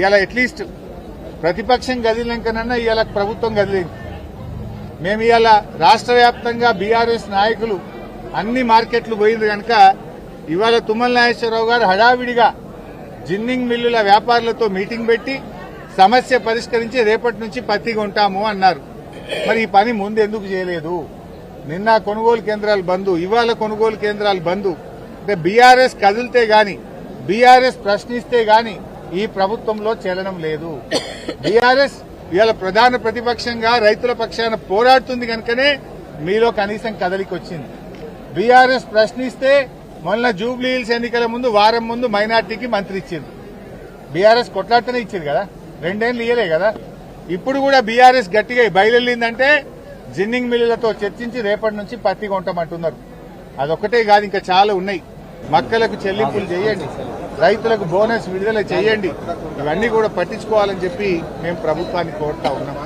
ఇవాళ అట్లీస్ట్ ప్రతిపక్షం కదిలినాకనన్నా ఇవాళ ప్రభుత్వం కదిలింది. మేము ఇవాళ రాష్ట్ర వ్యాప్తంగా బీఆర్ఎస్ నాయకులు అన్ని మార్కెట్లు పోయింది కనుక ఇవాళ తుమ్మల నాగేశ్వరరావు గారు హడావిడిగా జిన్నింగ్ మిల్లుల వ్యాపారులతో మీటింగ్ పెట్టి సమస్య పరిష్కరించి రేపటి నుంచి పత్తి కొంటాము అన్నారు. మరి ఈ పని ముందు ఎందుకు చేయలేదు? నిన్న కొనుగోలు కేంద్రాలు బంద్, ఇవాళ కొనుగోలు కేంద్రాలు బంద్. అంటే బీఆర్ఎస్ కదిలితే గాని, బీఆర్ఎస్ ప్రశ్నిస్తే గాని ఈ ప్రభుత్వంలో చలనం లేదు. బీఆర్ఎస్ ఇవాళ ప్రధాన ప్రతిపక్షంగా రైతుల పక్షాన పోరాడుతుంది కనుకనే మీలో కనీసం కదలికి వచ్చింది. బీఆర్ఎస్ ప్రశ్నిస్తే మొన్న జూబ్లీ హిల్స్ ఎన్నికల ముందు వారం ముందు మైనార్టీకి మంత్రి ఇచ్చింది. బీఆర్ఎస్ కొట్లాటనే ఇచ్చింది కదా, 2 ఏళ్లు ఇయ్యలే కదా. ఇప్పుడు కూడా బీఆర్ఎస్ గట్టిగా బయలుదేరిందంటే జిన్నింగ్ మిల్లులతో చర్చించి రేపటి నుంచి పత్తి కొంటామంటున్నారు. అదొక్కటే కాదు, ఇంకా చాలా ఉన్నాయి. మక్కలకు చెల్లింపులు చేయండి, రైతులకు బోనస్ విడుదల చేయండి, ఇవన్నీ కూడా పట్టించుకోవాలని చెప్పి మేము ప్రభుత్వాన్ని కోరుతా ఉన్నాం.